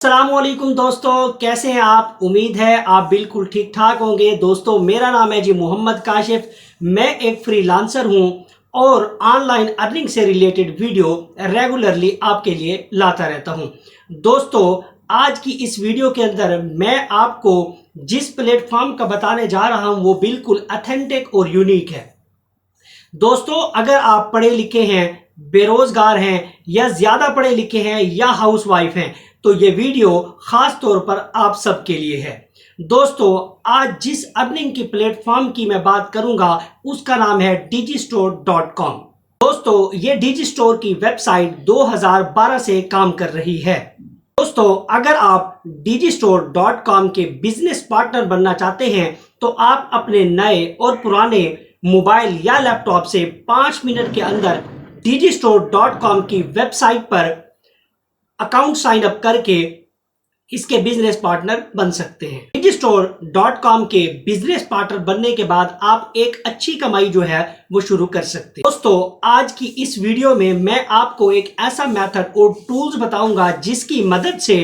अस्सलामुअलैकुम दोस्तों, कैसे हैं आप। उम्मीद है आप बिल्कुल ठीक ठाक होंगे। दोस्तों मेरा नाम है जी मोहम्मद काशिफ। मैं एक फ्रीलांसर हूं और ऑनलाइन अर्निंग से रिलेटेड वीडियो रेगुलरली आपके लिए लाता रहता हूं। दोस्तों आज की इस वीडियो के अंदर मैं आपको जिस प्लेटफॉर्म का बताने जा रहा हूं वो बिल्कुल ऑथेंटिक और यूनिक है। दोस्तों अगर आप पढ़े लिखे हैं, बेरोजगार हैं या ज्यादा पढ़े लिखे हैं या हाउसवाइफ हैं तो ये वीडियो खास तौर पर आप सबके लिए है। दोस्तों आज जिस अर्निंग की प्लेटफॉर्म की मैं बात करूंगा उसका नाम है digistore.com। दोस्तों ये डिजिस्टोर की वेबसाइट 2012 से काम कर रही है। दोस्तों अगर आप digistore.com के बिजनेस पार्टनर बनना चाहते हैं तो आप अपने नए और पुराने मोबाइल या लैपटॉप से 5 मिनट के अंदर digistore.com की वेबसाइट पर अकाउंट साइन अप करके इसके बिजनेस पार्टनर बन सकते हैं। digistore.com के बिजनेस पार्टनर बनने के बाद आप एक अच्छी कमाई जो है वो शुरू कर सकते हैं। दोस्तों आज की इस वीडियो में मैं आपको एक ऐसा मेथड और टूल्स बताऊंगा जिसकी मदद से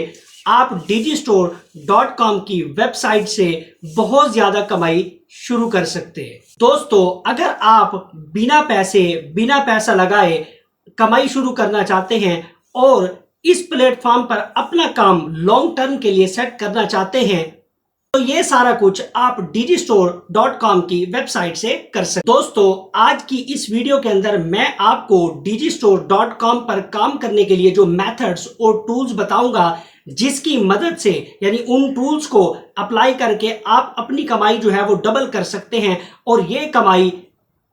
आप digistore.com की वेबसाइट से बहुत ज्यादा कमाई शुरू कर सकते हैं। दोस्तों अगर आप बिना पैसा लगाए कमाई शुरू करना चाहते हैं और इस प्लेटफॉर्म पर अपना काम लॉन्ग टर्म के लिए सेट करना चाहते हैं तो ये सारा कुछ आप digistore.com की वेबसाइट से कर सकते हैं। दोस्तों आज की इस वीडियो के अंदर मैं आपको digistore.com पर काम करने के लिए जो मेथड्स और टूल्स बताऊंगा जिसकी मदद से यानी उन टूल्स को अप्लाई करके आप अपनी कमाई जो है वो डबल कर सकते हैं और ये कमाई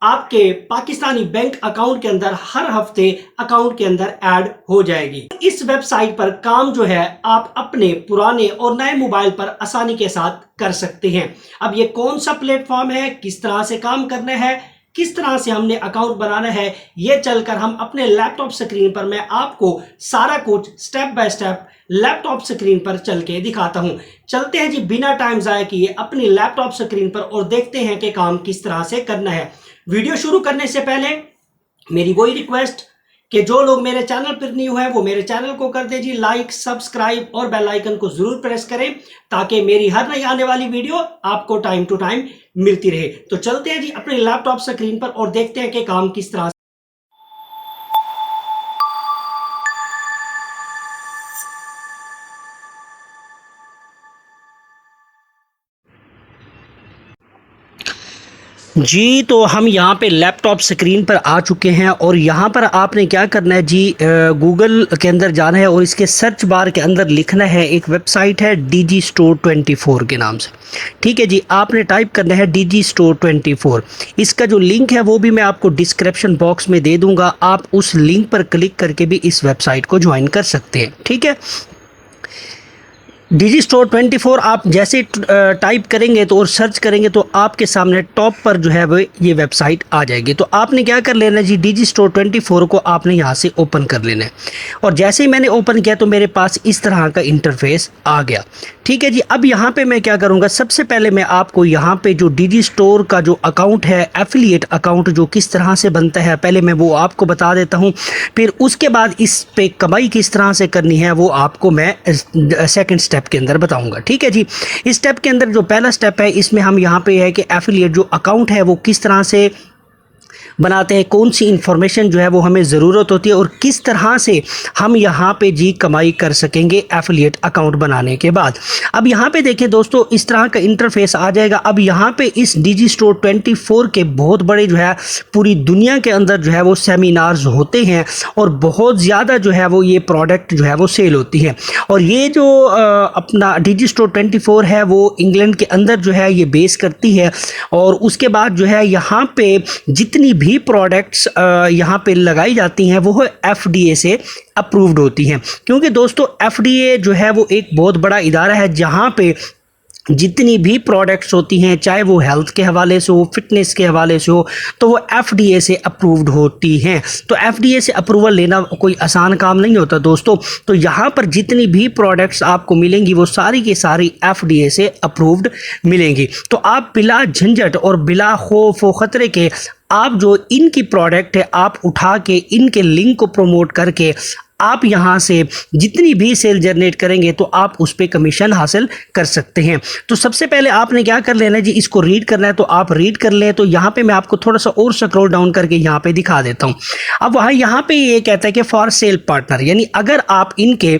आपके पाकिस्तानी बैंक अकाउंट के अंदर हर हफ्ते अकाउंट के अंदर ऐड हो जाएगी। इस वेबसाइट पर काम जो है आप अपने पुराने और नए मोबाइल पर आसानी के साथ कर सकते हैं। अब ये कौन सा प्लेटफॉर्म है, किस तरह से काम करना है, किस तरह से हमने अकाउंट बनाना है, ये चलकर हम अपने लैपटॉप स्क्रीन पर मैं आपको सारा कुछ step by step laptop screen पर चल के दिखाता हूं। चलते हैं जी बिना टाइम जाया किए अपनी लैपटॉप स्क्रीन पर और देखते हैं कि काम किस तरह से करना है। वीडियो शुरू करने से पहले मेरी वही रिक्वेस्ट कि जो लोग मेरे चैनल पर न्यू है वो मेरे चैनल को कर दीजिए लाइक, सब्सक्राइब और बेल आइकन को जरूर प्रेस करें ताकि मेरी हर नई आने वाली वीडियो आपको टाइम टू टाइम मिलती रहे। तो चलते हैं जी अपने लैपटॉप स्क्रीन पर और देखते हैं कि काम किस तरह। जी तो हम यहाँ पे लैपटॉप स्क्रीन पर आ चुके हैं और यहाँ पर आपने क्या करना है जी, गूगल के अंदर जाना है और इसके सर्च बार के अंदर लिखना है, एक वेबसाइट है digistore24 के नाम से। ठीक है जी, आपने टाइप करना है digistore24। इसका जो लिंक है वो भी मैं आपको डिस्क्रिप्शन बॉक्स में दे दूँगा, आप उस लिंक पर क्लिक करके भी इस वेबसाइट को ज्वाइन कर सकते हैं। ठीक है, digistore24 आप जैसे टाइप करेंगे तो और सर्च करेंगे तो आपके सामने टॉप पर जो है वो ये वेबसाइट आ जाएगी। तो आपने क्या कर लेना है जी, digistore24 को आपने यहाँ से ओपन कर लेना है और जैसे ही मैंने ओपन किया तो मेरे पास इस तरह का इंटरफेस आ गया। ठीक है जी, अब यहाँ पे मैं क्या करूँगा, सबसे पहले मैं आपको यहाँ पे जो digistore का जो अकाउंट है, एफिलिएट अकाउंट जो किस तरह से बनता है पहले मैं वो आपको बता देता हूँ, फिर उसके बाद इस पे कमाई किस तरह से करनी है वो आपको मैं सेकंड स्टेप के अंदर बताऊंगा। ठीक है जी, इस स्टेप के अंदर जो पहला स्टेप है इसमें हम यहाँ पे है कि एफिलिएट जो अकाउंट है वो किस तरह से बनाते हैं, कौन सी इंफॉर्मेशन जो है वो हमें ज़रूरत होती है और किस तरह से हम यहाँ पे जी कमाई कर सकेंगे एफिलिएट अकाउंट बनाने के बाद। अब यहाँ पे देखिए दोस्तों इस तरह का इंटरफेस आ जाएगा। अब यहाँ पे इस digistore24 के बहुत बड़े जो है पूरी दुनिया के अंदर जो है वो सेमिनार्स होते हैं और बहुत ज़्यादा जो है वो ये प्रोडक्ट जो है वो सेल होती है। और ये जो अपना digistore24 है वो इंग्लैंड के अंदर जो है ये बेस करती है और उसके बाद जो है यहाँ पे जितनी भी प्रोडक्ट्स यहाँ पे लगाई जाती हैं वो FDA से अप्रूव्ड होती हैं, क्योंकि दोस्तों FDA जो है वो एक बहुत बड़ा इदारा है जहाँ पे जितनी भी प्रोडक्ट्स होती हैं चाहे वो हेल्थ के हवाले से हो, फिटनेस के हवाले से हो, तो वो FDA से अप्रूव्ड होती हैं। तो FDA से अप्रूवल लेना कोई आसान काम नहीं होता दोस्तों। तो यहाँ पर जितनी भी प्रोडक्ट्स आपको मिलेंगी वो सारी की सारी FDA से अप्रूव्ड मिलेंगी। तो आप बिला झंझट और बिला खौफ व ख़तरे के आप जो इनकी प्रोडक्ट है आप उठा के इनके लिंक को प्रमोट करके आप यहाँ से जितनी भी सेल जनरेट करेंगे तो आप उस पर कमीशन हासिल कर सकते हैं। तो सबसे पहले आपने क्या कर लेना है जी, इसको रीड करना है तो आप रीड कर लें। तो यहाँ पे मैं आपको थोड़ा सा और स्क्रॉल डाउन करके यहाँ पे दिखा देता हूँ। अब वहाँ यहाँ पे ये कहता है कि फॉर सेल पार्टनर, यानी अगर आप इनके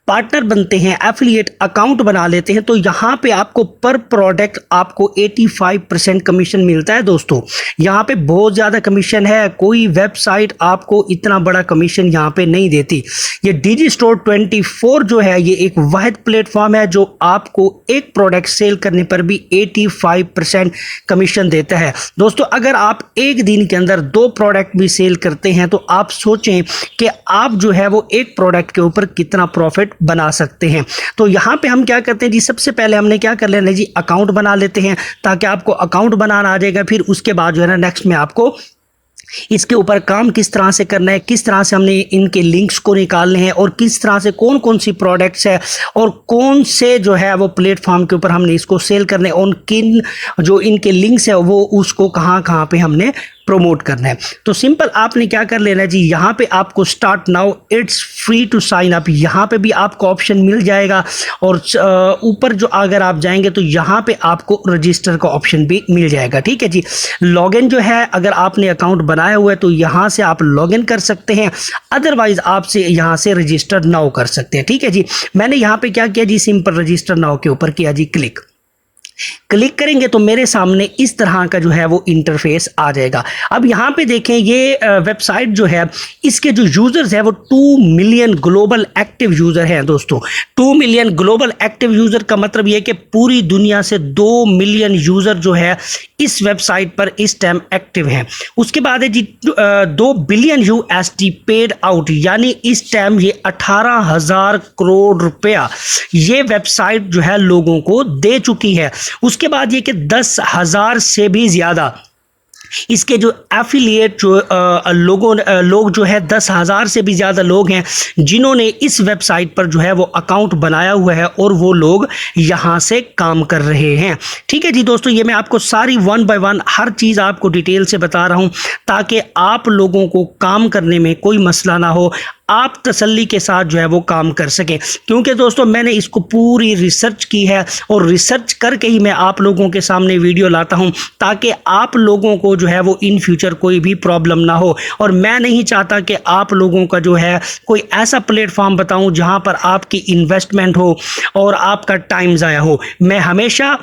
पार्टनर बनते हैं, एफिलिएट अकाउंट बना लेते हैं, तो यहाँ पे आपको पर प्रोडक्ट आपको 85% कमीशन मिलता है। दोस्तों यहाँ पे बहुत ज़्यादा कमीशन है, कोई वेबसाइट आपको इतना बड़ा कमीशन यहाँ पे नहीं देती। ये डिजिस्टोर 24 जो है ये एक वाहिद प्लेटफॉर्म है जो आपको एक प्रोडक्ट सेल करने पर भी 85% कमीशन देता है। दोस्तों अगर आप एक दिन के अंदर 2 प्रोडक्ट भी सेल करते हैं तो आप सोचें कि आप जो है वो एक प्रोडक्ट के ऊपर कितना प्रॉफिट बना सकते हैं। तो यहाँ पे हम क्या करते हैं जी, सबसे पहले हमने क्या कर लेना जी, अकाउंट बना लेते हैं ताकि आपको अकाउंट बनाना आ जाएगा। फिर उसके बाद जो है ना नेक्स्ट में आपको इसके ऊपर काम किस तरह से करना है, किस तरह से हमने इनके लिंक्स को निकालने हैं और किस तरह से कौन कौन सी प्रोडक्ट्स है और कौन से जो है वो प्लेटफॉर्म के ऊपर हमने इसको सेल करने, और किन जो इनके लिंक्स है वो उसको कहाँ कहाँ पे हमने प्रमोट करना है। तो सिंपल आपने क्या कर लेना है जी, यहाँ पे आपको start now it's free to sign up, यहाँ पे भी आपको ऑप्शन मिल जाएगा। और ऊपर जो अगर आप जाएंगे तो यहाँ पे आपको रजिस्टर का ऑप्शन भी मिल जाएगा। ठीक है जी, लॉगिन जो है अगर आपने अकाउंट बनाया हुआ है तो यहाँ से आप लॉगिन कर सकते हैं, अदरवाइज आपसे यहाँ से रजिस्टर नाउ कर सकते हैं। ठीक है जी, मैंने यहाँ पे क्या किया जी, सिंपल रजिस्टर नाउ के ऊपर किया जी क्लिक करेंगे तो मेरे सामने इस तरह का जो है वो इंटरफेस आ जाएगा। अब यहाँ पे देखें ये वेबसाइट जो है इसके जो यूजर्स है वो 2 मिलियन ग्लोबल एक्टिव यूजर हैं। दोस्तों 2 मिलियन ग्लोबल एक्टिव यूजर का मतलब ये कि पूरी दुनिया से 2 मिलियन यूजर जो है इस वेबसाइट पर इस टाइम एक्टिव हैं। उसके बाद है जी 2 बिलियन यूएसडी पेड आउट, यानी इस टाइम ये 18,000 करोड़ रुपया ये वेबसाइट जो है लोगों को दे चुकी है। उसके बाद ये कि 10,000 से भी ज़्यादा इसके जो एफिलिएट जो लोग जो है 10,000 से भी ज़्यादा लोग हैं जिन्होंने इस वेबसाइट पर जो है वो अकाउंट बनाया हुआ है और वो लोग यहाँ से काम कर रहे हैं। ठीक है जी दोस्तों, ये मैं आपको सारी 1 बाय 1 हर चीज़ आपको डिटेल से बता रहा हूँ ताकि आप लोगों को काम करने में कोई मसला ना हो, आप तसल्ली के साथ जो है वो काम कर सकें। क्योंकि दोस्तों मैंने इसको पूरी रिसर्च की है और रिसर्च करके ही मैं आप लोगों के सामने वीडियो लाता हूं ताकि आप लोगों को जो है वो इन फ्यूचर कोई भी प्रॉब्लम ना हो। और मैं नहीं चाहता कि आप लोगों का जो है कोई ऐसा प्लेटफॉर्म बताऊं जहां पर आपकी इन्वेस्टमेंट हो और आपका टाइम ज़ाया हो। मैं हमेशा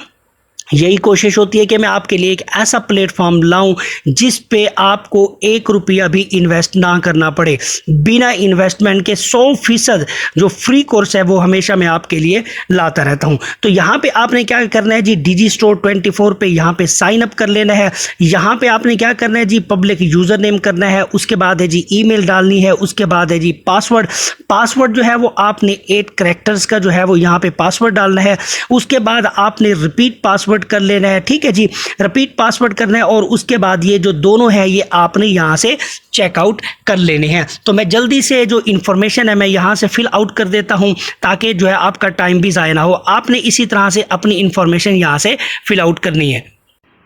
यही कोशिश होती है कि मैं आपके लिए एक ऐसा प्लेटफॉर्म लाऊं जिस पे आपको 1 रुपया भी इन्वेस्ट ना करना पड़े। बिना इन्वेस्टमेंट के 100% जो फ्री कोर्स है वो हमेशा मैं आपके लिए लाता रहता हूं। तो यहाँ पे आपने क्या करना है जी, डिजिस्टोर 24 पे यहाँ पे साइन अप कर लेना है। यहाँ पे आपने क्या करना है जी, पब्लिक यूज़र नेम करना है, उसके बाद है जी ईमेल डालनी है, उसके बाद है जी पासवर्ड जो है वो आपने 8 कैरेक्टर्स का जो है वो यहाँ पे पासवर्ड डालना है। उसके बाद आपने रिपीट पासवर्ड कर लेना है। ठीक है जी, रिपीट पासवर्ड करना है और उसके बाद ये जो दोनों है ये आपने यहाँ से चेकआउट कर लेने हैं। तो मैं जल्दी से जो इन्फॉर्मेशन है मैं यहाँ से फिल आउट कर देता हूँ ताकि जो है आपका टाइम भी ज़ाया ना हो। आपने इसी तरह से अपनी इन्फॉर्मेशन यहाँ से फिल आउट करनी है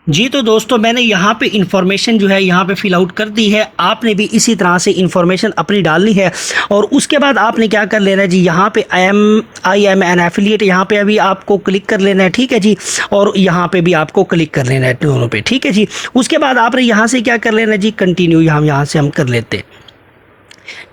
जी। तो दोस्तों मैंने यहाँ पे इंफॉर्मेशन जो है यहाँ पे फिल आउट कर दी है, आपने भी इसी तरह से इंफॉर्मेशन अपनी डालनी है। और उसके बाद आपने क्या कर लेना है जी, यहाँ पे आई एम एन एफिलिएट, यहाँ पे अभी आपको क्लिक कर लेना है। ठीक है जी, और यहाँ पे भी आपको क्लिक कर लेना है दोनों पे। ठीक है जी, उसके बाद आपने यहाँ से क्या कर लेना है जी, कंटिन्यू यहाँ से हम कर लेते हैं।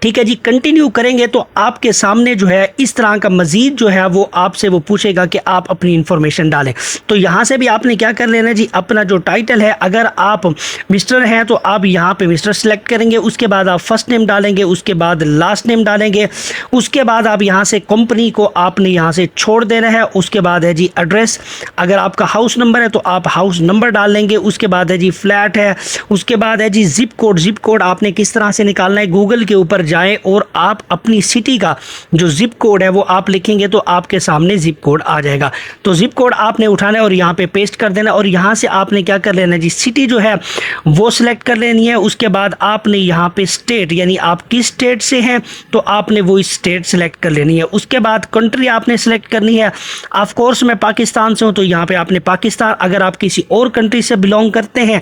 ठीक है जी, कंटिन्यू करेंगे तो आपके सामने जो है इस तरह का मजीद जो है वो आपसे वो पूछेगा कि आप अपनी इंफॉर्मेशन डालें। तो यहाँ से भी आपने क्या कर लेना जी, अपना जो टाइटल है, अगर आप मिस्टर हैं तो आप यहाँ पे मिस्टर सेलेक्ट करेंगे, उसके बाद आप फर्स्ट नेम डालेंगे, उसके बाद लास्ट नेम डालेंगे, उसके बाद आप यहाँ से कंपनी को आपने यहाँ से छोड़ देना है। उसके बाद है जी एड्रेस, अगर आपका हाउस नंबर है तो आप हाउस नंबर डाल लेंगे। उसके बाद है जी फ्लैट है, उसके बाद है जी जिप कोड आपने किस तरह से निकालना है, गूगल के ऊपर जाएं और आप अपनी सिटी का जो जिप कोड है वो आप लिखेंगे तो आपके सामने जिप कोड आ जाएगा। तो जिप कोड आपने उठाना है और यहाँ पे पेस्ट कर देना और यहाँ से आपने क्या कर लेना है जी, सिटी जो है वो सिलेक्ट कर लेनी है। उसके बाद आपने यहाँ पे स्टेट, यानी आप किस स्टेट से हैं तो आपने वो स्टेट सिलेक्ट कर लेनी है। उसके बाद कंट्री आपने सिलेक्ट करनी है। ऑफ कोर्स मैं पाकिस्तान से हूँ तो यहाँ पे आपने पाकिस्तान, अगर आप किसी और कंट्री से बिलोंग करते हैं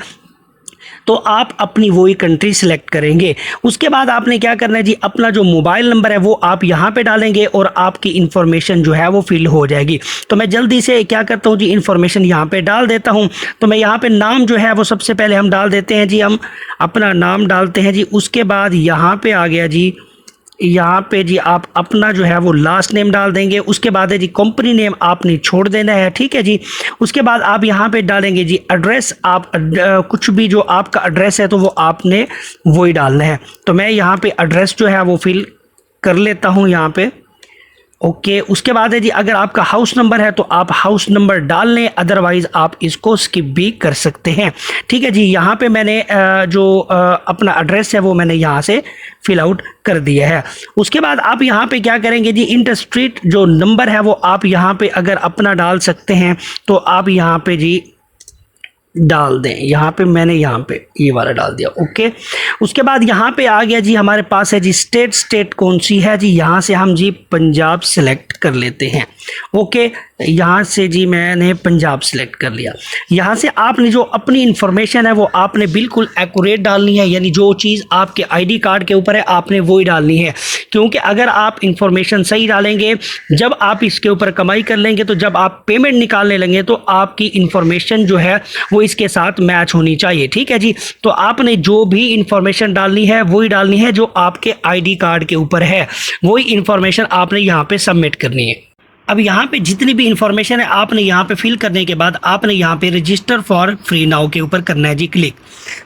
तो आप अपनी वही कंट्री सिलेक्ट करेंगे। उसके बाद आपने क्या करना है जी, अपना जो मोबाइल नंबर है वो आप यहाँ पे डालेंगे और आपकी इन्फॉर्मेशन जो है वो फिल हो जाएगी। तो मैं जल्दी से क्या करता हूँ जी, इन्फॉर्मेशन यहाँ पे डाल देता हूँ। तो मैं यहाँ पे नाम जो है वो सबसे पहले हम डाल देते हैं जी, हम अपना नाम डालते हैं जी। उसके बाद यहाँ पे आ गया जी, यहाँ पे जी आप अपना जो है वो लास्ट नेम डाल देंगे। उसके बाद है जी कंपनी नेम आपने छोड़ देना है, ठीक है जी। उसके बाद आप यहाँ पे डालेंगे जी एड्रेस, आप कुछ भी जो आपका एड्रेस है तो वो आपने वही डालना है। तो मैं यहाँ पे एड्रेस जो है वो फिल कर लेता हूँ यहाँ पे। ओके, उसके बाद है जी अगर आपका हाउस नंबर है तो आप हाउस नंबर डाल लें, अदरवाइज आप इसको स्किप भी कर सकते हैं, ठीक है जी। यहाँ पे मैंने अपना एड्रेस है वो मैंने यहाँ से फिल आउट कर दिया है। उसके बाद आप यहाँ पे क्या करेंगे जी, इंटर स्ट्रीट जो नंबर है वो आप यहाँ पे अगर अपना डाल सकते हैं तो आप यहाँ पे जी डाल दें। यहाँ पे मैंने यहाँ पे ये वाला डाल दिया, ओके। उसके बाद यहाँ पे आ गया जी, हमारे पास है जी स्टेट कौन सी है जी, यहाँ से हम जी पंजाब सेलेक्ट कर लेते हैं, ओके। यहाँ से जी मैंने पंजाब सेलेक्ट कर लिया। यहाँ से आपने जो अपनी इंफॉर्मेशन है वो आपने बिल्कुल एक्यूरेट डालनी है, यानी जो चीज़ आपके आईडी कार्ड के ऊपर है आपने वही डालनी है। क्योंकि अगर आप इंफॉर्मेशन सही डालेंगे, जब आप इसके ऊपर कमाई कर लेंगे तो जब आप पेमेंट निकालने लगेंगे तो आपकी इंफॉर्मेशन जो है वो इसके साथ मैच होनी चाहिए, ठीक है जी। तो आपने जो भी इंफॉर्मेशन डालनी है वही डालनी है जो आपके आईडी कार्ड के ऊपर है, वही इंफॉर्मेशन आपने यहाँ पे सबमिट करनी है। अब यहाँ पे जितनी भी इंफॉर्मेशन है आपने यहाँ पे फिल करने के बाद आपने यहाँ पे रजिस्टर फॉर फ्री नाउ के ऊपर करना है जी क्लिक।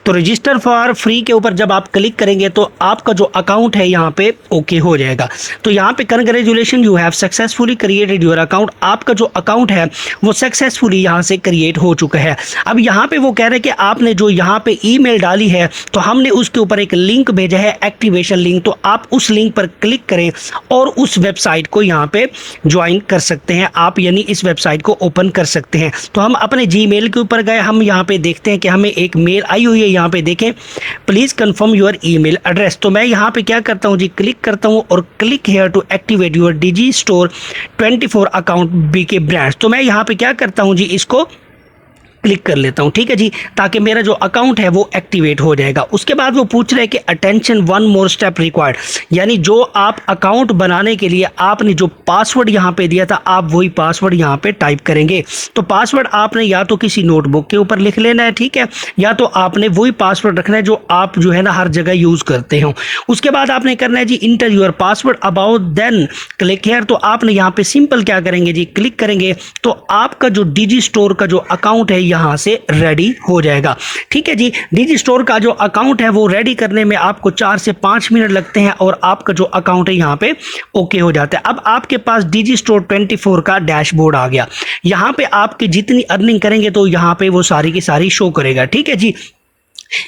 तो रजिस्टर फॉर फ्री के ऊपर जब आप क्लिक करेंगे तो आपका जो अकाउंट है यहाँ पे ओके हो जाएगा। तो यहाँ पे congratulation, you have successfully created your account, आपका जो अकाउंट है वो सक्सेसफुली यहाँ से क्रिएट हो चुका है। अब यहाँ पे वो कह रहे हैं कि आपने जो यहाँ पे ईमेल डाली है तो हमने उसके ऊपर एक लिंक भेजा है, एक्टिवेशन लिंक, तो आप उस लिंक पर क्लिक करें और उस वेबसाइट को यहाँ पे ज्वाइन कर सकते हैं आप, यानी इस वेबसाइट को ओपन कर सकते हैं। तो हम अपने जीमेल के ऊपर गए, हम यहाँ पे देखते हैं कि हमें एक मेल आई हुई है, यहाँ पे देखें please confirm your email address. तो मैं यहाँ पे क्या करता हूँ जी, क्लिक करता हूँ और click here to activate your Digistore 24 account बीके ब्रांड्स। तो मैं यहाँ पे क्या करता हूँ जी, इसको क्लिक कर लेता हूं, ठीक है जी, ताकि मेरा जो अकाउंट है वो एक्टिवेट हो जाएगा। उसके बाद वो पूछ रहे हैं कि attention, one more step required, यानी जो आप अकाउंट बनाने के लिए आपने जो पासवर्ड यहाँ पे दिया था आप वही पासवर्ड यहाँ पे टाइप करेंगे। तो पासवर्ड आपने या तो किसी नोटबुक के ऊपर लिख लेना है, ठीक है, या तो आपने वही पासवर्ड रखना है जो आप जो है ना हर जगह यूज करते हो। उसके बाद आपने करना है जी enter your password about, then click here. तो आपने यहाँ पे सिंपल क्या करेंगे जी, क्लिक करेंगे तो आपका जो डिजी स्टोर का जो अकाउंट है यहां से रेडी हो जाएगा, ठीक है जी। डिजी स्टोर का जो अकाउंट है वो रेडी करने में आपको 4 से 5 मिनट लगते हैं और आपका जो अकाउंट है यहां पे ओके हो जाता है। अब आपके पास डिजी स्टोर 24 का डैशबोर्ड आ गया। यहां पे आपकी जितनी अर्निंग करेंगे तो यहां पे वो सारी की सारी शो करेगा, ठीक है जी।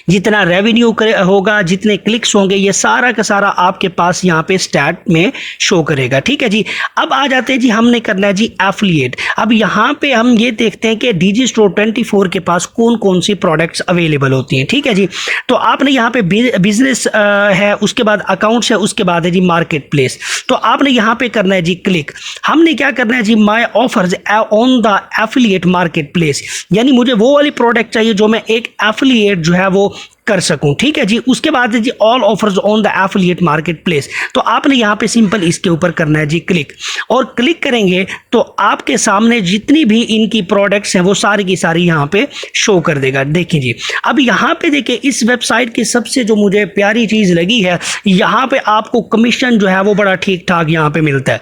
जितना रेवेन्यू होगा, जितने क्लिक्स होंगे, ये सारा का सारा आपके पास यहाँ पे स्टैट में शो करेगा, ठीक है जी। अब आ जाते हैं जी, हमने करना है जी एफिलिएट। अब यहाँ पे हम ये देखते हैं कि डिजी स्टोर 24 के पास कौन कौन सी प्रोडक्ट्स अवेलेबल होती हैं, ठीक है जी। तो आपने यहाँ पे बिजनेस है, उसके बाद अकाउंट्स है, उसके बाद है जी मार्केट प्लेस। तो आपने यहाँ पे करना है जी क्लिक। हमने क्या करना है जी, my offers on the affiliate marketplace, यानी मुझे वो वाली प्रोडक्ट चाहिए जो मैं एक एफिलिएट जो है वो कर सकूं, ठीक है जी। उसके बाद है जी all offers on the affiliate marketplace. तो आपने यहाँ पे सिंपल इसके ऊपर करना है जी क्लिक, और क्लिक करेंगे तो आपके सामने जितनी भी इनकी प्रोडक्ट्स हैं वो सारी की सारी यहाँ पे शो कर देगा। देखिए जी, अब यहाँ पे देखिए इस वेबसाइट की सबसे जो मुझे प्यारी चीज़ लगी है, यहाँ पे आपको कमीशन जो है वो बड़ा ठीक ठाक यहाँ पे मिलता है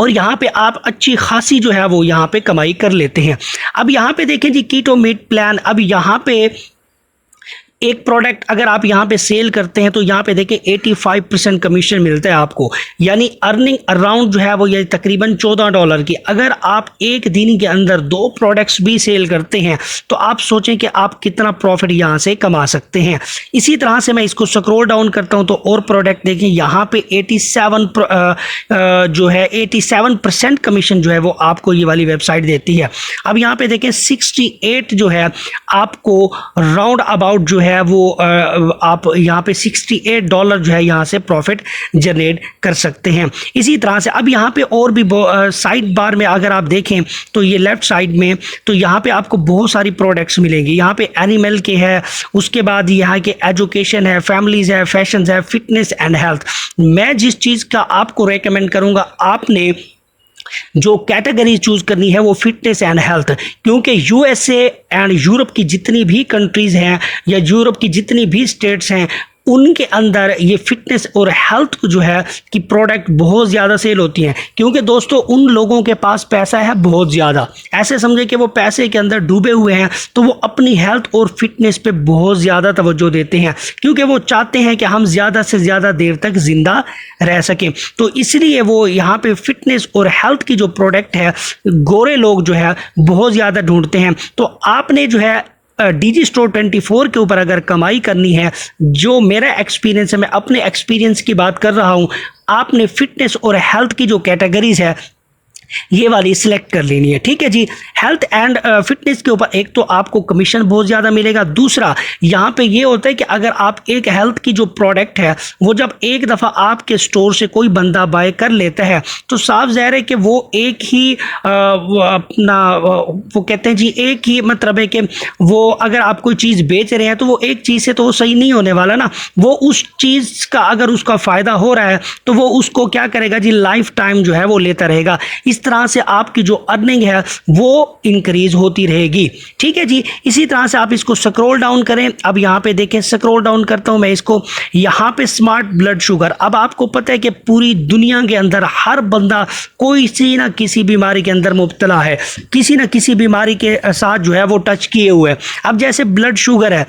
और यहाँ पे आप अच्छी खासी जो है वो यहाँ पे कमाई कर लेते हैं। अब यहाँ पे देखें जी कीटो मीट प्लान। अब यहाँ पे एक प्रोडक्ट अगर आप यहाँ पे सेल करते हैं तो यहाँ पे देखिए 85% कमीशन मिलता है आपको, यानी अर्निंग अराउंड जो है वो ये तकरीबन $14 की। अगर आप एक दिन के अंदर 2 प्रोडक्ट्स भी सेल करते हैं तो आप सोचें कि आप कितना प्रॉफिट यहाँ से कमा सकते हैं। इसी तरह से मैं इसको स्क्रॉल डाउन करता हूँ तो और प्रोडक्ट देखें, यहाँ पे 87% कमीशन जो है वो आपको ये वाली वेबसाइट देती है। अब यहाँ पे देखें 68 जो है आपको राउंड अबाउट जो है है वो आप यहाँ पे $68 जो है यहाँ से प्रॉफिट जनरेट कर सकते हैं। इसी तरह से अब यहाँ पे और भी साइड बार में अगर आप देखें तो ये लेफ्ट साइड में तो यहाँ पे आपको बहुत सारी प्रोडक्ट्स मिलेंगी। यहाँ पे एनिमल के है, उसके बाद यहाँ के एजुकेशन है, फैमिलीज है, फैशन है, फिटनेस एंड हेल्थ। मैं जिस चीज़ का आपको रेकमेंड करूँगा, आपने जो कैटेगरी चूज करनी है वो फिटनेस एंड हेल्थ, क्योंकि यूएसए एंड यूरोप की जितनी भी कंट्रीज हैं या यूरोप की जितनी भी स्टेट्स हैं उनके अंदर ये फिटनेस और हेल्थ जो है कि प्रोडक्ट बहुत ज़्यादा सेल होती हैं, क्योंकि दोस्तों उन लोगों के पास पैसा है बहुत ज़्यादा। ऐसे समझे कि वो पैसे के अंदर डूबे हुए हैं, तो वो अपनी हेल्थ और फिटनेस पे बहुत ज़्यादा तवज्जो देते हैं, क्योंकि वो चाहते हैं कि हम ज़्यादा से ज़्यादा देर तक ज़िंदा रह सकें। तो इसलिए वो यहाँ पे फिटनेस और हेल्थ की जो प्रोडक्ट है गोरे लोग जो है बहुत ज़्यादा ढूंढते हैं। तो आपने जो है डीजी स्टोर 24 के ऊपर अगर कमाई करनी है, जो मेरा एक्सपीरियंस है, मैं अपने एक्सपीरियंस की बात कर रहा हूं, आपने फिटनेस और हेल्थ की जो कैटेगरीज है ये वाली सिलेक्ट कर लेनी है। ठीक है जी। हेल्थ एंड फिटनेस के ऊपर एक तो आपको कमीशन बहुत ज़्यादा मिलेगा, दूसरा यहाँ पे ये होता है कि अगर आप एक हेल्थ की जो प्रोडक्ट है वो जब एक दफ़ा आपके स्टोर से कोई बंदा बाय कर लेता है तो साफ ज़ाहिर है कि वो एक ही वो अपना वो कहते हैं जी एक ही मतलब है कि वो अगर आप कोई चीज़ बेच रहे हैं तो वो एक चीज़ से तो वो सही नहीं होने वाला ना। वो उस चीज़ का अगर उसका फ़ायदा हो रहा है तो वो उसको क्या करेगा जी, लाइफ टाइम जो है वो लेता रहेगा। इस तरह से आपकी जो अर्निंग है वो इंक्रीज होती रहेगी। ठीक है जी। इसी तरह से आप इसको स्क्रॉल डाउन करें। अब यहाँ पे देखें, स्क्रॉल डाउन करता हूँ मैं इसको, यहाँ पे स्मार्ट ब्लड शुगर। अब आपको पता है कि पूरी दुनिया के अंदर हर बंदा कोई सी ना किसी बीमारी के अंदर मुब्तला है, किसी ना किसी बीमारी के साथ जो है वो टच किए हुए है। अब जैसे ब्लड शुगर है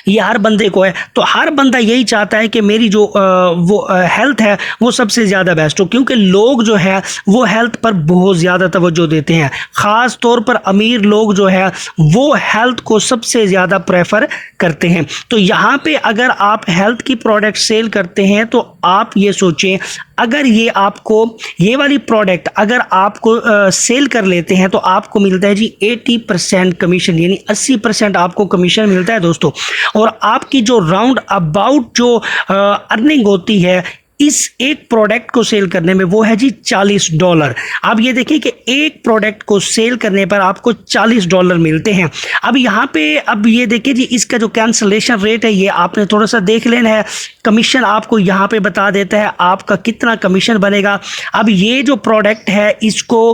ये हर बंदे को है, तो हर बंदा यही चाहता है कि मेरी जो वो हेल्थ है वो सबसे ज़्यादा बेस्ट हो, क्योंकि लोग जो है वो हेल्थ पर बहुत ज़्यादा तवज्जो देते हैं। ख़ास तौर पर अमीर लोग जो है वो हेल्थ को सबसे ज़्यादा प्रेफर करते हैं। तो यहाँ पे अगर आप हेल्थ की प्रोडक्ट सेल करते हैं तो आप ये सोचें, अगर ये आपको ये वाली प्रोडक्ट अगर आपको सेल कर लेते हैं तो आपको मिलता है जी 80% कमीशन, यानी 80% आपको कमीशन मिलता है दोस्तों। और आपकी जो राउंड अबाउट जो अर्निंग होती है इस एक प्रोडक्ट को सेल करने में वो है जी $40। अब ये देखिए कि एक प्रोडक्ट को सेल करने पर आपको $40 मिलते हैं। अब यहाँ पे अब ये देखिए जी इसका जो कैंसलेशन रेट है ये आपने थोड़ा सा देख लेना है। कमीशन आपको यहाँ पे बता देता है आपका कितना कमीशन बनेगा। अब ये जो प्रोडक्ट है इसको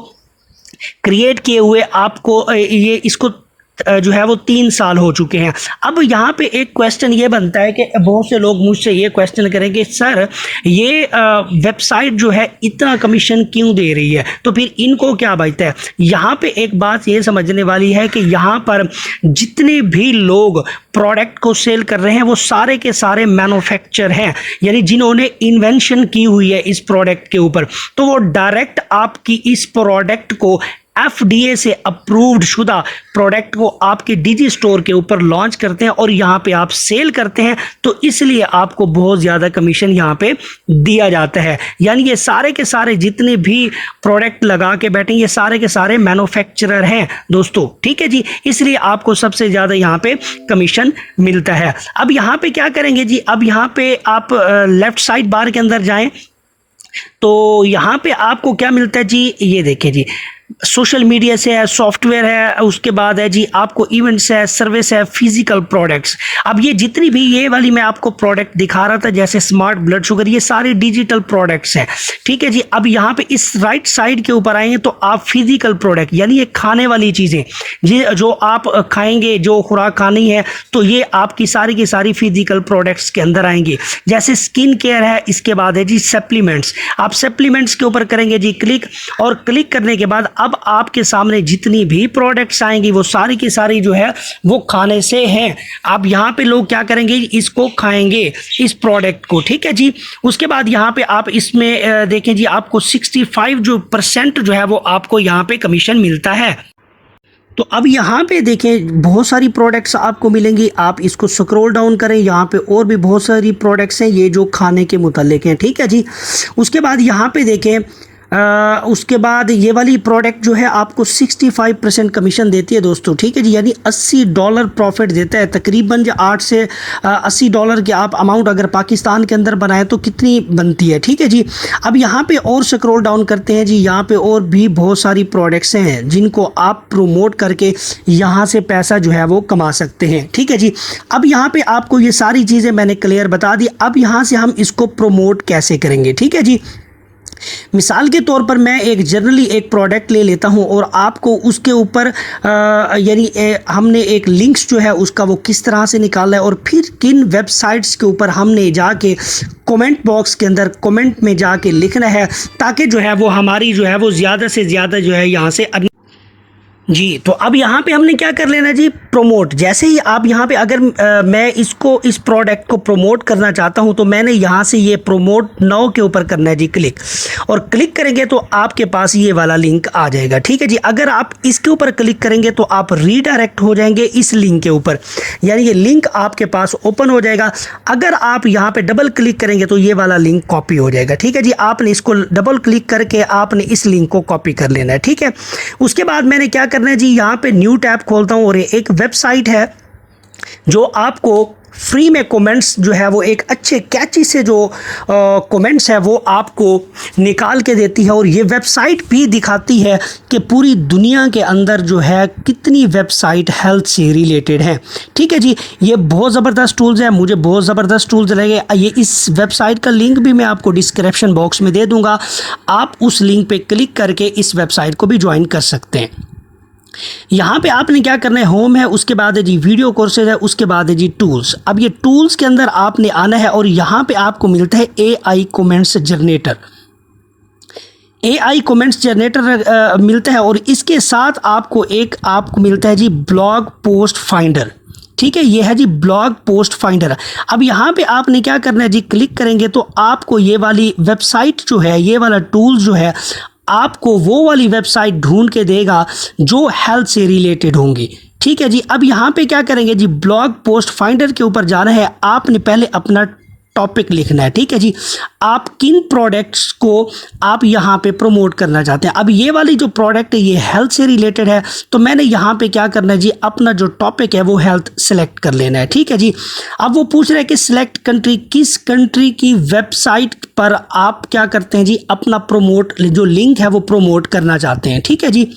क्रिएट किए हुए आपको ये इसको जो है वो 3 साल हो चुके हैं। अब यहाँ पे एक क्वेश्चन ये बनता है कि बहुत से लोग मुझसे ये क्वेश्चन करेंगे, सर ये वेबसाइट जो है इतना कमीशन क्यों दे रही है, तो फिर इनको क्या बचता है। यहाँ पे एक बात ये समझने वाली है कि यहाँ पर जितने भी लोग प्रोडक्ट को सेल कर रहे हैं वो सारे के सारे मैन्युफैक्चर हैं, यानी जिन्होंने इन्वेंशन की हुई है इस प्रोडक्ट के ऊपर, तो वो डायरेक्ट आपकी इस प्रोडक्ट को FDA से अप्रूव्ड शुदा प्रोडक्ट को आपके डीजी स्टोर के ऊपर लॉन्च करते हैं और यहाँ पे आप सेल करते हैं, तो इसलिए आपको बहुत ज़्यादा कमीशन यहाँ पे दिया जाता है। यानी ये सारे के सारे जितने भी प्रोडक्ट लगा के बैठे ये सारे के सारे मैन्युफैक्चरर हैं दोस्तों। ठीक है जी, इसलिए आपको सबसे ज़्यादा यहाँ पे कमीशन मिलता है। अब यहाँ पे क्या करेंगे जी, अब यहाँ पे आप लेफ्ट साइड बार के अंदर जाएं तो यहाँ पे आपको क्या मिलता है जी, ये देखिए जी सोशल मीडिया से है, सॉफ्टवेयर है, उसके बाद है जी आपको इवेंट्स है, सर्विस है, फिजिकल प्रोडक्ट्स। अब ये जितनी भी ये वाली मैं आपको प्रोडक्ट दिखा रहा था जैसे स्मार्ट ब्लड शुगर, ये सारे डिजिटल प्रोडक्ट्स हैं। ठीक है जी। अब यहाँ पे इस राइट साइड के ऊपर आएंगे तो आप फिजिकल प्रोडक्ट यानी ये खाने वाली चीज़ें जो आप खाएंगे, जो खुराक खानी है, तो ये आपकी सारी की सारी फिजिकल प्रोडक्ट्स के अंदर आएंगी। जैसे स्किन केयर है, इसके बाद है जी सप्लीमेंट्स। आप सप्लीमेंट्स के ऊपर करेंगे जी क्लिक, और क्लिक करने के बाद अब आपके सामने जितनी भी प्रोडक्ट्स आएंगी वो सारी की सारी जो है वो खाने से हैं। अब यहाँ पे लोग क्या करेंगे, इसको खाएंगे इस प्रोडक्ट को। ठीक है जी। उसके बाद यहाँ पे आप इसमें देखें जी आपको 65% जो है वो आपको यहाँ पे कमीशन मिलता है। तो अब यहाँ पे देखें बहुत सारी प्रोडक्ट्स आपको मिलेंगी। आप इसको स्क्रॉल डाउन करें, यहाँ पे और भी बहुत सारी प्रोडक्ट्स हैं ये जो खाने के मुतालिक हैं। ठीक है जी। उसके बाद यहाँ पे देखें उसके बाद ये वाली प्रोडक्ट जो है आपको 65% कमीशन देती है दोस्तों, ठीक है जी, यानी $80 प्रॉफिट देता है तकरीबन। जो 8 से $80 की आप अमाउंट अगर पाकिस्तान के अंदर बनाए तो कितनी बनती है, ठीक है जी। अब यहाँ पे और स्क्रॉल डाउन करते हैं जी, यहाँ पे और भी बहुत सारी प्रोडक्ट्स हैं जिनको आप प्रमोट करके यहाँ से पैसा जो है वो कमा सकते हैं, ठीक है जी। अब यहाँ पे आपको ये सारी चीज़ें मैंने क्लियर बता दी। अब यहाँ से हम इसको प्रमोट कैसे करेंगे, ठीक है जी। मिसाल के तौर पर मैं एक जनरली एक प्रोडक्ट ले लेता हूं और आपको उसके ऊपर यानी हमने एक लिंक्स जो है उसका वो किस तरह से निकाला है और फिर किन वेबसाइट्स के ऊपर हमने जाके कमेंट बॉक्स के अंदर कमेंट में जाके लिखना है ताकि जो है वो हमारी जो है वो ज़्यादा से ज़्यादा जो है यहाँ से जी। तो अब यहाँ पे हमने क्या कर लेना जी, प्रमोट। जैसे ही आप यहाँ पे अगर मैं इस प्रोडक्ट को प्रमोट करना चाहता हूँ तो मैंने यहाँ से ये प्रमोट नाउ के ऊपर करना है जी क्लिक, और क्लिक करेंगे तो आपके पास ये वाला लिंक आ जाएगा, ठीक है जी। अगर आप इसके ऊपर क्लिक करेंगे तो आप रीडायरेक्ट हो जाएंगे इस लिंक के ऊपर, यानी ये लिंक आपके पास ओपन हो जाएगा। अगर आप यहाँ पे डबल क्लिक करेंगे तो ये वाला लिंक कॉपी हो जाएगा, ठीक है जी। आपने इसको डबल क्लिक करके आपने इस लिंक को कॉपी कर लेना है, ठीक है। उसके बाद मैंने क्या करना है जी, यहाँ पे न्यू टैब खोलता हूँ और एक वेबसाइट है जो आपको फ्री में कमेंट्स जो है वो एक अच्छे कैची से जो कमेंट्स है वो आपको निकाल के देती है, और ये वेबसाइट भी दिखाती है कि पूरी दुनिया के अंदर जो है कितनी वेबसाइट हेल्थ से रिलेटेड हैं, ठीक है जी। ये बहुत ज़बरदस्त टूल्स है, मुझे बहुत ज़बरदस्त टूल्स लगे। ये इस वेबसाइट का लिंक भी मैं आपको डिस्क्रिप्शन बॉक्स में दे दूँगा, आप उस लिंक पे क्लिक करके इस वेबसाइट को भी ज्वाइन कर सकते हैं। यहाँ पे आपने क्या करना है, होम है, उसके बाद है जी वीडियो कोर्सेज है, उसके बाद है जी टूल्स। अब ये टूल्स के अंदर आपने आना है और यहाँ पे आपको मिलता है AI comments generator. AI comments generator मिलता है और इसके साथ आपको मिलता है जी ब्लॉग पोस्ट फाइंडर, ठीक है। ये है जी ब्लॉग पोस्ट फाइंडर। अब यहाँ पे आपने क्या करना है जी, क्लिक करेंगे तो आपको ये वाली वेबसाइट जो है, ये वाला टूल जो है आपको वो वाली वेबसाइट ढूंढ के देगा जो हेल्थ से रिलेटेड होंगी, ठीक है जी। अब यहाँ पे क्या करेंगे जी, ब्लॉग पोस्ट फाइंडर के ऊपर जाना है, आपने पहले अपना टॉपिक लिखना है, ठीक है जी। आप किन प्रोडक्ट्स को आप यहाँ पे प्रमोट करना चाहते हैं। अब ये वाली जो प्रोडक्ट है ये हेल्थ से रिलेटेड है, तो मैंने यहाँ पे क्या करना है जी, अपना जो टॉपिक है वो हेल्थ सेलेक्ट कर लेना है, ठीक है जी। अब वो पूछ रहे हैं कि सिलेक्ट कंट्री, किस कंट्री की वेबसाइट पर आप क्या करते हैं जी, अपना प्रमोट जो लिंक है वो प्रमोट करना चाहते हैं, ठीक है जी।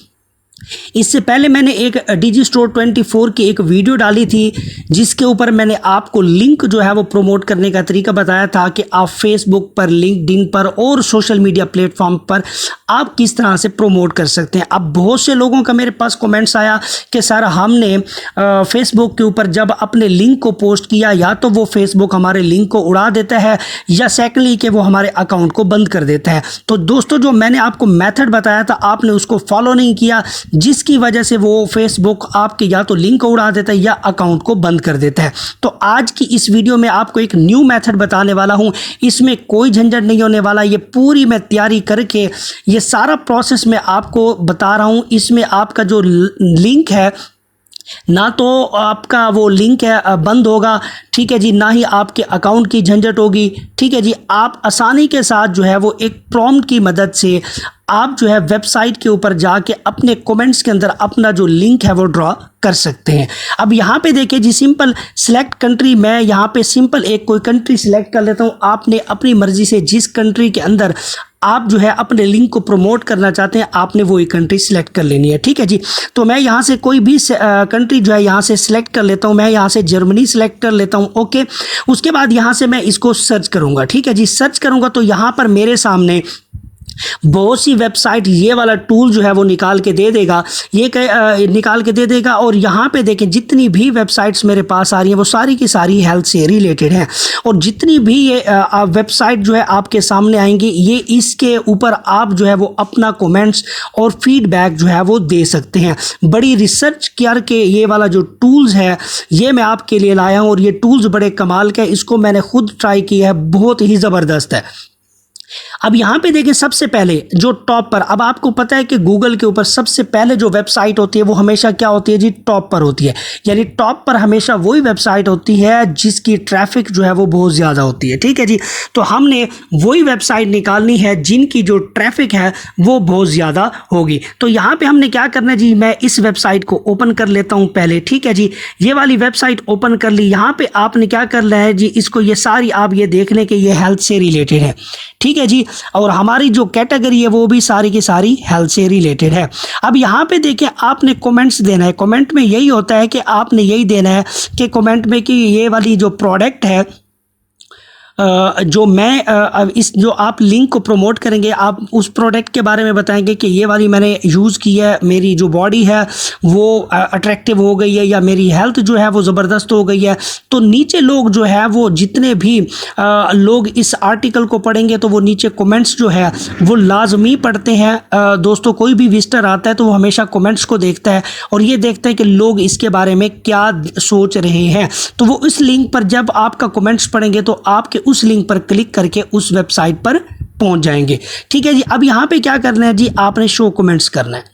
इससे पहले मैंने एक डिजिस्टोर 24 की एक वीडियो डाली थी जिसके ऊपर मैंने आपको लिंक जो है वो प्रमोट करने का तरीका बताया था कि आप फेसबुक पर, लिंक्डइन पर और सोशल मीडिया प्लेटफॉर्म पर आप किस तरह से प्रमोट कर सकते हैं। अब बहुत से लोगों का मेरे पास कमेंट्स आया कि सर हमने फेसबुक के ऊपर जब अपने लिंक को पोस्ट किया या तो वो फेसबुक हमारे लिंक को उड़ा देता है या सेकेंडली कि वो हमारे अकाउंट को बंद कर देता है। तो दोस्तों जो मैंने आपको मेथड बताया था आपने उसको फॉलो नहीं किया, जिसकी वजह से वो फेसबुक आपके या तो लिंक को उड़ा देता है या अकाउंट को बंद कर देता है। तो आज की इस वीडियो में आपको एक न्यू मेथड बताने वाला हूं, इसमें कोई झंझट नहीं होने वाला। ये पूरी मैं तैयारी करके ये सारा प्रोसेस मैं आपको बता रहा हूं। इसमें आपका जो लिंक है ना तो आपका वो लिंक है बंद होगा, ठीक है जी, ना ही आपके अकाउंट की झंझट होगी, ठीक है जी। आप आसानी के साथ जो है वो एक प्रॉम्प्ट की मदद से आप जो है वेबसाइट के ऊपर जाके अपने कमेंट्स के अंदर अपना जो लिंक है वो ड्रॉ कर सकते हैं। अब यहाँ पे देखिए जी, सिंपल सिलेक्ट कंट्री, मैं यहाँ पे सिंपल एक कोई कंट्री सिलेक्ट कर लेता हूँ। आपने अपनी मर्जी से जिस कंट्री के अंदर आप जो है अपने लिंक को प्रमोट करना चाहते हैं आपने वही कंट्री सिलेक्ट कर लेनी है, ठीक है जी। तो मैं यहाँ से कोई भी कंट्री जो है यहाँ से सिलेक्ट कर लेता हूँ। मैं यहाँ से जर्मनी सिलेक्ट कर लेता हूँ, ओके। उसके बाद यहाँ से मैं इसको सर्च करूँगा, ठीक है जी। सर्च करूँगा तो यहाँ पर मेरे सामने बहुत सी वेबसाइट ये वाला टूल जो है वो निकाल के दे देगा, निकाल के दे देगा। और यहाँ पे देखें जितनी भी वेबसाइट्स मेरे पास आ रही हैं वो सारी की सारी हेल्थ से रिलेटेड हैं, और जितनी भी ये वेबसाइट जो है आपके सामने आएंगी ये इसके ऊपर आप जो है वो अपना कमेंट्स और फीडबैक जो है वो दे सकते हैं। बड़ी रिसर्च करके ये वाला जो टूल्स है ये मैं आपके लिए लाया हूँ, और ये टूल्स बड़े कमाल के, इसको मैंने खुद ट्राई किया है, बहुत ही ज़बरदस्त है। अब यहाँ पे देखिए सबसे पहले जो टॉप पर, अब आपको पता है कि गूगल के ऊपर सबसे पहले जो वेबसाइट होती है वो हमेशा क्या होती है जी, टॉप पर होती है। यानी टॉप पर हमेशा वही वेबसाइट होती है जिसकी ट्रैफिक जो है वो बहुत ज़्यादा होती है, ठीक है जी। तो हमने वही वेबसाइट निकालनी है जिनकी जो ट्रैफिक है वो बहुत ज़्यादा होगी। तो यहाँ पे हमने क्या करना है जी, मैं इस वेबसाइट को ओपन कर लेता हूँ पहले, ठीक है जी। ये वाली वेबसाइट ओपन कर ली। यहाँ पे आपने क्या करना है जी, इसको ये सारी आप ये देख लें कि ये हेल्थ से रिलेटेड है, ठीक है जी। और हमारी जो कैटेगरी है वो भी सारी की सारी हेल्थ से रिलेटेड है। अब यहाँ पे देखिए आपने कमेंट्स देना है। कमेंट में यही होता है कि आपने यही देना है कि कमेंट में कि ये वाली जो प्रोडक्ट है जो मैं इस जो आप लिंक को प्रमोट करेंगे, आप उस प्रोडक्ट के बारे में बताएंगे कि ये वाली मैंने यूज़ की है, मेरी जो बॉडी है वो अट्रैक्टिव हो गई है या मेरी हेल्थ जो है वो ज़बरदस्त हो गई है। तो नीचे लोग जो है वो जितने भी लोग इस आर्टिकल को पढ़ेंगे तो वो नीचे कमेंट्स जो है वो लाजमी पढ़ते हैं। दोस्तों कोई भी विजिटर आता है तो वो हमेशा कमेंट्स को देखता है और ये देखता है कि लोग इसके बारे में क्या सोच रहे हैं। तो वो इस लिंक पर जब आपका कमेंट्स पढ़ेंगे तो आपके उस लिंक पर क्लिक करके उस वेबसाइट पर पहुंच जाएंगे, ठीक है जी। अब यहां पे क्या करना है जी, आपने शो कमेंट्स करना है,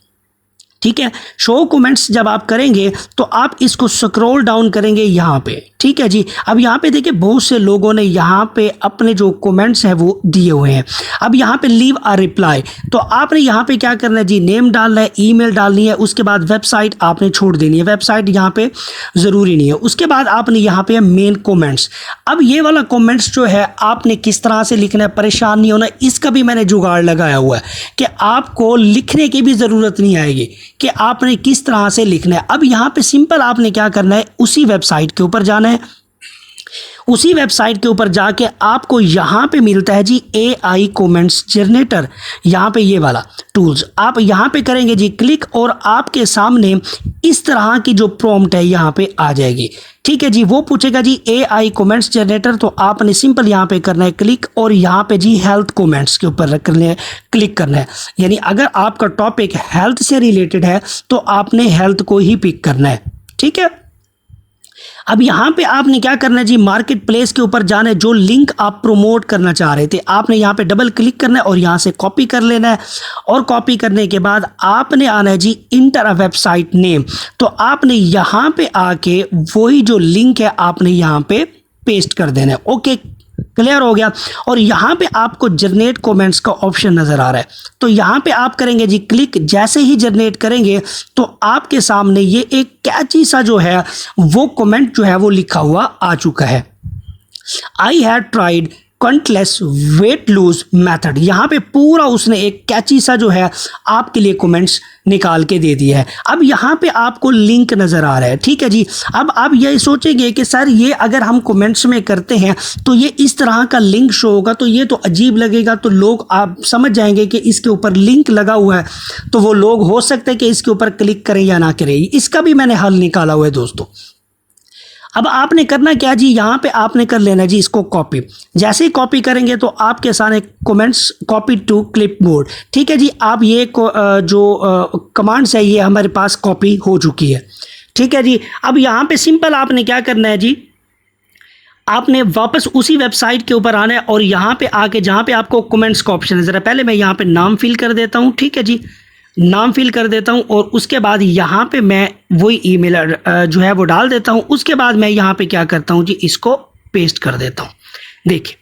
ठीक है। शो कमेंट्स जब आप करेंगे तो आप इसको स्क्रॉल डाउन करेंगे यहाँ पे, ठीक है जी। अब यहाँ पे देखिए बहुत से लोगों ने यहाँ पे अपने जो कमेंट्स हैं वो दिए हुए हैं। अब यहाँ पे लीव अ रिप्लाई, तो आपने यहाँ पे क्या करना है जी, नेम डालना है, ईमेल डालनी है, उसके बाद वेबसाइट आपने छोड़ देनी है, वेबसाइट यहाँ पे ज़रूरी नहीं है। उसके बाद आपने यहाँ पे मेन कमेंट्स। अब ये वाला कमेंट्स जो है आपने किस तरह से लिखना है, परेशान नहीं होना, इसका भी मैंने जुगाड़ लगाया हुआ है कि आपको लिखने की भी ज़रूरत नहीं आएगी कि आपने किस तरह से लिखना है। अब यहाँ पे सिंपल आपने क्या करना है, उसी वेबसाइट के ऊपर जाना है। उसी वेबसाइट के ऊपर जाके आपको यहाँ पे मिलता है जी AI कमेंट्स जनरेटर, यहाँ पे ये वाला टूल्स आप यहाँ पे करेंगे जी क्लिक और आपके सामने इस तरह की जो प्रॉम्प्ट है यहाँ पे आ जाएगी, ठीक है जी। वो पूछेगा जी AI कमेंट्स जनरेटर, तो आपने सिंपल यहाँ पे करना है क्लिक और यहाँ पे जी हेल्थ कमेंट्स के ऊपर क्लिक करना है। यानी अगर आपका टॉपिक हेल्थ से रिलेटेड है तो आपने हेल्थ को ही पिक करना है, ठीक है। अब यहाँ पे आपने क्या करना है जी, मार्केट प्लेस के ऊपर जाना है। जो लिंक आप प्रमोट करना चाह रहे थे आपने यहाँ पे डबल क्लिक करना है और यहाँ से कॉपी कर लेना है। और कॉपी करने के बाद आपने आना है जी इंटर अ वेबसाइट नेम, तो आपने यहाँ पे आके वही जो लिंक है आपने यहाँ पे पेस्ट कर देना है। ओके, क्लियर हो गया। और यहाँ पे आपको जनरेट कमेंट्स का ऑप्शन नजर आ रहा है, तो यहाँ पे आप करेंगे जी क्लिक। जैसे ही जनरेट करेंगे तो आपके सामने ये एक कैची सा जो है वो कमेंट जो है वो लिखा हुआ आ चुका है, I have tried countless weight loss method. यहाँ पे पूरा उसने एक कैची सा जो है आपके लिए कमेंट्स निकाल के दे दिया है। अब यहाँ पे आपको लिंक नज़र आ रहा है, ठीक है जी। अब आप ये सोचेंगे कि सर ये अगर हम कमेंट्स में करते हैं तो ये इस तरह का लिंक शो होगा तो ये तो अजीब लगेगा, तो लोग आप समझ जाएंगे कि इसके ऊपर लिंक लगा हुआ है, तो वो लोग हो सकते हैं कि इसके ऊपर क्लिक करें या ना करें। इसका भी मैंने हल निकाला हुआ है दोस्तों। अब आपने करना क्या जी, यहाँ पे आपने कर लेना जी इसको कॉपी। जैसे ही कॉपी करेंगे तो आपके सामने कमेंट्स कॉपी टू क्लिपबोर्ड, ठीक है जी। आप ये जो कमांड्स है ये हमारे पास कॉपी हो चुकी है, ठीक है जी। अब यहाँ पे सिंपल आपने क्या करना है जी, आपने वापस उसी वेबसाइट के ऊपर आना है और यहाँ पे आके जहाँ पे आपको कमेंट्स का ऑप्शन नजर है, पहले मैं यहाँ पे नाम फिल कर देता हूँ, ठीक है जी, नाम फिल कर देता हूं और उसके बाद यहाँ पे मैं वही ईमेल जो है वो डाल देता हूं। उसके बाद मैं यहाँ पे क्या करता हूं जी, इसको पेस्ट कर देता हूं। देखिए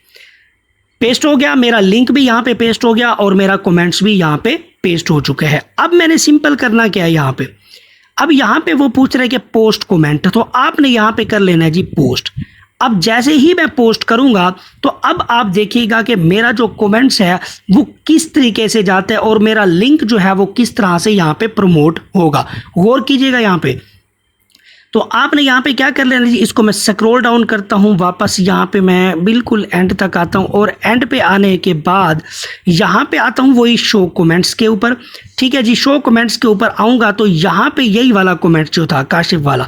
पेस्ट हो गया, मेरा लिंक भी यहाँ पे पेस्ट हो गया और मेरा कमेंट्स भी यहाँ पे पेस्ट हो चुके हैं। अब मैंने सिंपल करना क्या है यहाँ पे, अब यहाँ पे वो पूछ रहे हैं कि पोस्ट कमेंट, तो आपने यहाँ पे कर लेना है जी पोस्ट। अब जैसे ही मैं पोस्ट करूंगा तो अब आप देखिएगा कि मेरा जो कमेंट्स है वो किस तरीके से जाता है और मेरा लिंक जो है वो किस तरह से यहाँ पे प्रमोट होगा। गौर कीजिएगा यहाँ पे। तो आपने यहाँ पे क्या कर लेना जी, इसको मैं स्क्रॉल डाउन करता हूँ, वापस यहाँ पे मैं बिल्कुल एंड तक आता हूँ और एंड पे आने के बाद यहाँ पे आता हूँ वही शो कमेंट्स के ऊपर, ठीक है जी। शो कमेंट्स के ऊपर आऊँगा तो यहाँ पे यही वाला कमेंट जो था काशिफ वाला,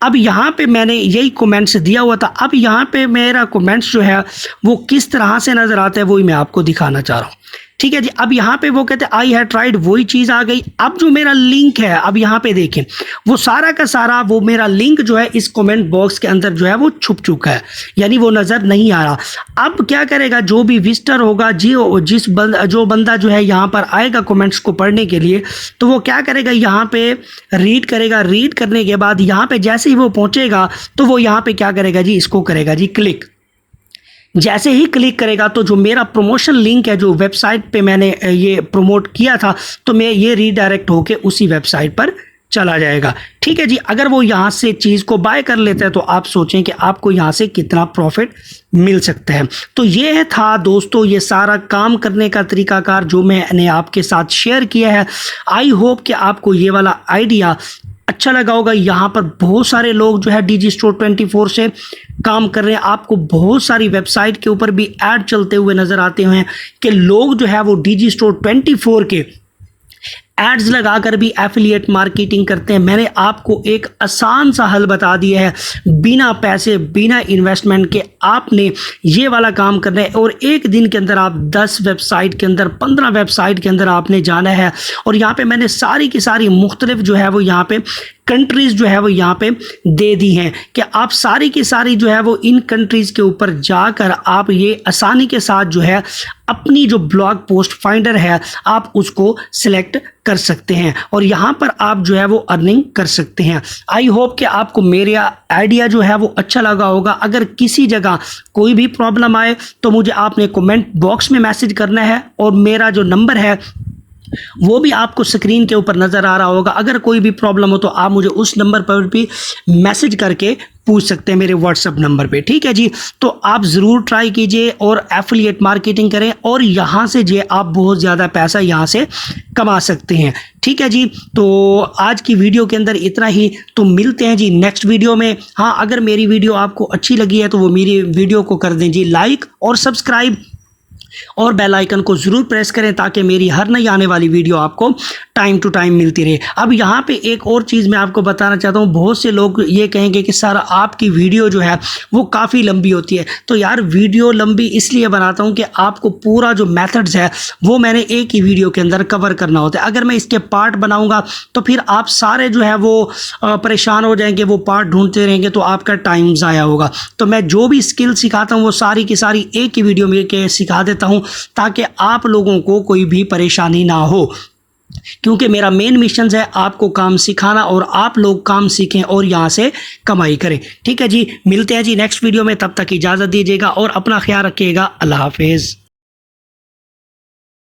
अब यहाँ पे मैंने यही कमेंट्स दिया हुआ था। अब यहाँ पे मेरा कमेंट्स जो है वो किस तरह से नज़र आता है वही मैं आपको दिखाना चाह रहा हूँ, ठीक है जी। अब यहाँ पे वो कहते हैं आई हैव ट्राइड, वही चीज़ आ गई। अब जो मेरा लिंक है, अब यहाँ पे देखें, वो सारा का सारा वो मेरा लिंक जो है इस कमेंट बॉक्स के अंदर जो है वो छुप चुका है, यानी वो नज़र नहीं आ रहा। अब क्या करेगा, जो भी विजिटर होगा जो बंदा जो है यहाँ पर आएगा कमेंट्स को पढ़ने के लिए, तो वो क्या करेगा, यहाँ पे रीड करेगा। रीड करने के बाद यहाँ पे जैसे ही वो पहुँचेगा तो वो यहाँ पे क्या करेगा जी, इसको करेगा जी क्लिक। जैसे ही क्लिक करेगा तो जो मेरा प्रमोशन लिंक है, जो वेबसाइट पे मैंने ये प्रमोट किया था, तो मैं ये रीडायरेक्ट होके उसी वेबसाइट पर चला जाएगा। ठीक है जी। अगर वो यहाँ से चीज़ को बाय कर लेता है तो आप सोचें कि आपको यहाँ से कितना प्रॉफिट मिल सकता है। तो ये था दोस्तों ये सारा काम करने का तरीकाकार जो मैंने आपके साथ शेयर किया है। आई होप कि आपको ये वाला आइडिया अच्छा लगा होगा। यहाँ पर बहुत सारे लोग जो है डिजी स्टोर 24 से काम कर रहे हैं। आपको बहुत सारी वेबसाइट के ऊपर भी ऐड चलते हुए नज़र आते हैं कि लोग जो है वो डिजी स्टोर 24 के एड्स लगाकर भी एफिलिएट मार्केटिंग करते हैं। मैंने आपको एक आसान सा हल बता दिया है, बिना पैसे बिना इन्वेस्टमेंट के आपने ये वाला काम करना है और एक दिन के अंदर आप 10 वेबसाइट के अंदर 15 वेबसाइट के अंदर आपने जाना है। और यहाँ पे मैंने सारी की सारी मुख्तलिफ जो है वो यहाँ पे कंट्रीज़ जो है वो यहाँ पे दे दी हैं कि आप सारी की सारी जो है वो इन कंट्रीज़ के ऊपर जाकर आप ये आसानी के साथ जो है अपनी जो ब्लॉग पोस्ट फाइंडर है आप उसको सिलेक्ट कर सकते हैं और यहाँ पर आप जो है वो अर्निंग कर सकते हैं। आई होप कि आपको मेरा आइडिया जो है वो अच्छा लगा होगा। अगर किसी जगह कोई भी प्रॉब्लम आए तो मुझे आपने कमेंट बॉक्स में मैसेज करना है और मेरा जो नंबर है वो भी आपको स्क्रीन के ऊपर नज़र आ रहा होगा। अगर कोई भी प्रॉब्लम हो तो आप मुझे उस नंबर पर भी मैसेज करके पूछ सकते हैं मेरे व्हाट्सएप नंबर पे। ठीक है जी। तो आप ज़रूर ट्राई कीजिए और एफिलिएट मार्केटिंग करें और यहाँ से जो आप बहुत ज़्यादा पैसा यहाँ से कमा सकते हैं। ठीक है जी। तो आज की वीडियो के अंदर इतना ही। तो मिलते हैं जी नेक्स्ट वीडियो में। हाँ, अगर मेरी वीडियो आपको अच्छी लगी है तो वो मेरी वीडियो को कर दें जी लाइक और सब्सक्राइब और बेल आइकन को ज़रूर प्रेस करें ताकि मेरी हर नई आने वाली वीडियो आपको टाइम टू टाइम मिलती रहे। अब यहाँ पे एक और चीज़ मैं आपको बताना चाहता हूँ। बहुत से लोग ये कहेंगे कि सर आपकी वीडियो जो है वो काफ़ी लंबी होती है। तो यार वीडियो लंबी इसलिए बनाता हूँ कि आपको पूरा जो मेथड्स है वो मैंने एक ही वीडियो के अंदर कवर करना होता है। अगर मैं इसके पार्ट बनाऊँगा तो फिर आप सारे जो है वो परेशान हो जाएंगे, वो पार्ट ढूंढते रहेंगे तो आपका टाइम ज़ाया होगा। तो मैं जो भी स्किल सिखाता हूँ वो सारी की सारी एक ही वीडियो में के सिखा देता हूँ ताकि आप लोगों को कोई भी परेशानी ना हो, क्योंकि मेरा मेन मिशन है आपको काम सिखाना और आप लोग काम सीखें और यहाँ से कमाई करें। ठीक है जी। मिलते हैं जी नेक्स्ट वीडियो में, तब तक इजाज़त दीजिएगा और अपना ख्याल रखिएगा। अल्लाह हाफिज़।